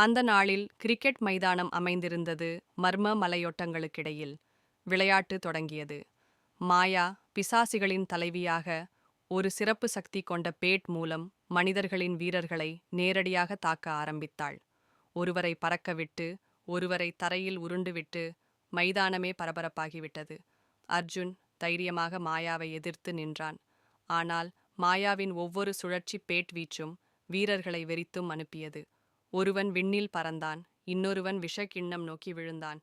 அந்த நாளில் கிரிக்கெட் மைதானம் அமைந்திருந்தது. மர்ம மலையொட்டங்களுக்கிடையில் விளையாட்டு தொடங்கியது. மாயா பிசாசிகளின் தலைவியாக ஒரு சிறப்பு சக்தி கொண்ட பேட் மூலம் மனிதர்களின் வீரர்களை நேரடியாக தாக்க ஆரம்பித்தாள். ஒருவரை பறக்கவிட்டு ஒருவரை தரையில் உருண்டுவிட்டு மைதானமே பரபரப்பாகிவிட்டது. அர்ஜுன் தைரியமாக மாயாவை எதிர்த்து நின்றான். ஆனால் மாயாவின் ஒவ்வொரு சுழற்சி பேட் வீச்சும் வீரர்களை வெறித்தும் அனுப்பியது. ஒருவன் விண்ணில் பறந்தான், இன்னொருவன் விஷக்கிண்ணம் நோக்கி விழுந்தான்.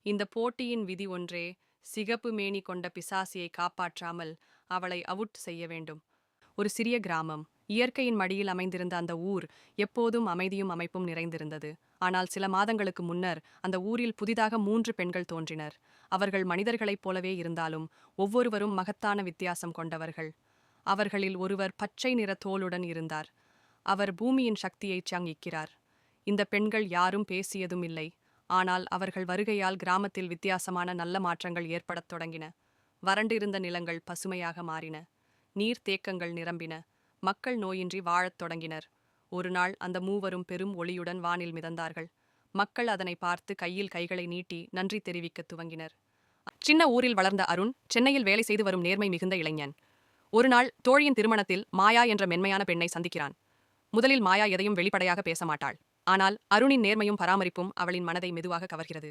இந்த போட்டியின் விதி ஒன்றே, சிகப்பு மேனி கொண்ட பிசாசியை காப்பாற்றாமல் அவளை அவுட் செய்ய வேண்டும். ஒரு சிறிய கிராமம், இயற்கையின் மடியில் அமைந்திருந்த அந்த ஊர் எப்போதும் அமைதியும் அமைப்பும் நிறைந்திருந்தது. ஆனால் சில மாதங்களுக்கு முன்னர் அந்த ஊரில் புதிதாக 3 பெண்கள் தோன்றினர். அவர்கள் மனிதர்களைப் போலவே இருந்தாலும் ஒவ்வொருவரும் மகத்தான வித்தியாசம் கொண்டவர்கள். அவர்களில் ஒருவர் பச்சை நிற தோலுடன் இருந்தார். அவர் பூமியின் சக்தியை சங்கிக்கிறார். இந்த பெண்கள் யாரும் பேசியதும் இல்லை. ஆனால் அவர்கள் வருகையால் கிராமத்தில் வித்தியாசமான நல்ல மாற்றங்கள் ஏற்படத் தொடங்கின. வறண்டிருந்த நிலங்கள் பசுமையாக மாறின. நீர்த்தேக்கங்கள் நிரம்பின. மக்கள் நோயின்றி வாழத் தொடங்கினர். ஒரு நாள் அந்த மூவரும் பெரும் ஒளியுடன் வானில் மிதந்தார்கள். மக்கள் அதனை பார்த்து கையில் கைகளை நீட்டி நன்றி தெரிவிக்க துவங்கினர். சின்ன ஊரில் வளர்ந்த அருண் சென்னையில் வேலை செய்து வரும் நேர்மை மிகுந்த இளைஞன். ஒரு நாள் தோழியின் திருமணத்தில் மாயா என்ற மென்மையான பெண்ணை சந்திக்கிறான். முதலில் மாயா எதையும் வெளிப்படையாக பேச மாட்டாள். ஆனால் அருணின் நேர்மையும் பராமரிப்பும் அவளின் மனதை மெதுவாக கவர்கிறது.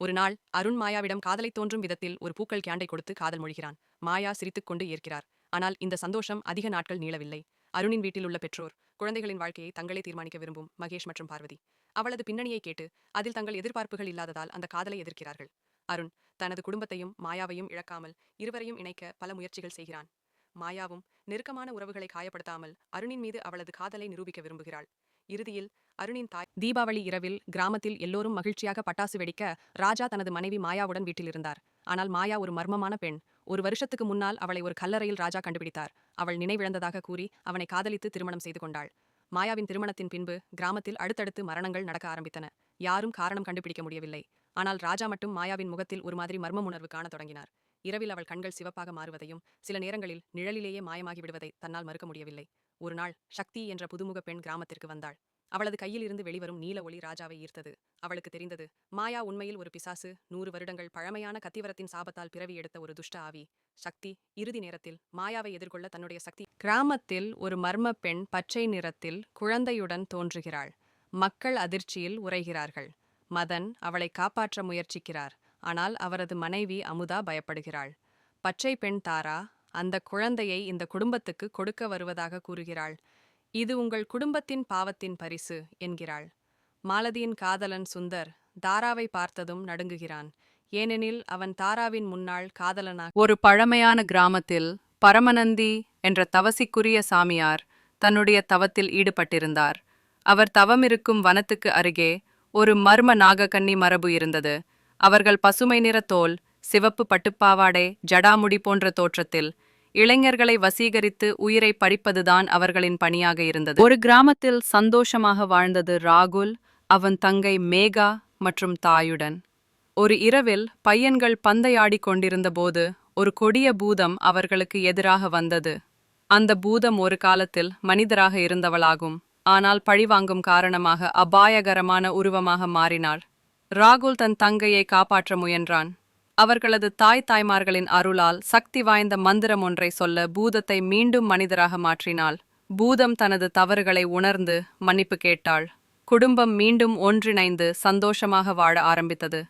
ஒரு நாள் அருண் மாயாவிடம் காதலை தோன்றும் விதத்தில் ஒரு பூக்கள் கேண்டை கொடுத்து காதல் மொழிகிறான். மாயா சிரித்துக்கொண்டு ஏற்கிறார். ஆனால் இந்த சந்தோஷம் அதிக நாட்கள் நீளவில்லை. அருணின் வீட்டில் உள்ள பெற்றோர் குழந்தைகளின் வாழ்க்கையை தங்களே தீர்மானிக்க விரும்பும் மகேஷ் மற்றும் பார்வதி அவளது பின்னணியை கேட்டு அதில் தங்கள் எதிர்பார்ப்புகள் இல்லாததால் அந்த காதலை எதிர்க்கிறார்கள். அருண் தனது குடும்பத்தையும் மாயாவையும் இழக்காமல் இருவரையும் இணைக்க பல முயற்சிகள் செய்கிறான். மாயாவும் நெருக்கமான உறவுகளை காயப்படுத்தாமல் அருணின் மீது அவளது காதலை நிரூபிக்க விரும்புகிறாள். இறுதியில் அருணின் தாய் தீபாவளி இரவில் கிராமத்தில் எல்லோரும் மகிழ்ச்சியாக பட்டாசு வெடிக்க ராஜா தனது மனைவி மாயாவுடன் வீட்டில் இருந்தார். ஆனால் மாயா ஒரு மர்மமான பெண். ஒரு வருஷத்துக்கு முன்னால் அவளை ஒரு கல்லறையில் ராஜா கண்டுபிடித்தார். அவள் நினைவிழந்ததாக கூறி அவனை காதலித்து திருமணம் செய்து கொண்டாள். மாயாவின் திருமணத்தின் பின்பு கிராமத்தில் அடுத்தடுத்து மரணங்கள் நடக்க ஆரம்பித்தன. யாரும் காரணம் கண்டுபிடிக்க முடியவில்லை. ஆனால் ராஜா மட்டும் மாயாவின் முகத்தில் ஒரு மாதிரி மர்ம உணர்வு காண தொடங்கினார். இரவில் அவள் கண்கள் சிவப்பாக மாறுவதையும் சில நேரங்களில் நிழலிலேயே மாயமாகி விடுவதை தன்னால் மறுக்க முடியவில்லை. ஒரு நாள் சக்தி என்ற புதுமுக பெண் கிராமத்திற்கு வந்தாள். அவளது கையில் இருந்து வெளிவரும் நீல ஒளி ராஜாவை ஈர்த்தது. அவளுக்கு தெரிந்தது, மாயா உண்மையில் ஒரு பிசாசு, 100 வருடங்கள் பழமையான கத்திவரத்தின் சாபத்தால் பிறவி எடுத்த ஒரு துஷ்ட ஆவி. சக்தி இறுதி நேரத்தில் மாயாவை எதிர்கொள்ள தன்னுடைய சக்தி. கிராமத்தில் ஒரு மர்ம பெண் பச்சை நிறத்தில் குழந்தையுடன் தோன்றுகிறாள். மக்கள் அதிர்ச்சியில் உறைகிறார்கள். மதன் அவளை காப்பாற்ற முயற்சிக்கிறார். ஆனால் அவரது மனைவி அமுதா பயப்படுகிறாள். பச்சை பெண் தாரா அந்த குழந்தையை இந்த குடும்பத்துக்கு கொடுக்க வருவதாக கூறுகிறாள். இது உங்கள் குடும்பத்தின் பாவத்தின் பரிசு என்கிறாள். மாலதியின் காதலன் சுந்தர் தாராவை பார்த்ததும் நடுங்குகிறான். ஏனெனில் அவன் தாராவின் முன்னாள் காதலனாக. ஒரு பழமையான கிராமத்தில் பரமநந்தி என்ற தவசிக்குரிய சாமியார் தன்னுடைய தவத்தில் ஈடுபட்டிருந்தார். அவர் தவமிருக்கும் வனத்துக்கு அருகே ஒரு மர்ம நாகக்கன்னி மரபு இருந்தது. அவர்கள் பசுமை நிற தோல், சிவப்பு பட்டுப்பாவாடை, ஜடாமுடி போன்ற தோற்றத்தில் இளைஞர்களை வசீகரித்து உயிரை பறிப்பதுதான் அவர்களின் பணியாக இருந்தது. ஒரு கிராமத்தில் சந்தோஷமாக வாழ்ந்தது ராகுல், அவன் தங்கை மேகா மற்றும் தாயுடன். ஒரு இரவில் பையன்கள் பந்தையாடி கொண்டிருந்த போது ஒரு கொடிய பூதம் அவர்களுக்கு எதிராக வந்தது. அந்த பூதம் ஒரு காலத்தில் மனிதராக இருந்தவளாகும். ஆனால் பழிவாங்கும் காரணமாக அபாயகரமான உருவமாக மாறினாள். ராகுல் தன் தங்கையை காப்பாற்ற முயன்றான். அவர்களது தாய்மார்களின் அருளால் சக்தி வாய்ந்த மந்திரம் ஒன்றை சொல்ல பூதத்தை மீண்டும் மனிதராக மாற்றினாள். பூதம் தனது தவறுகளை உணர்ந்து மன்னிப்பு கேட்டாள். குடும்பம் மீண்டும் ஒன்றிணைந்து சந்தோஷமாக வாழ ஆரம்பித்தது.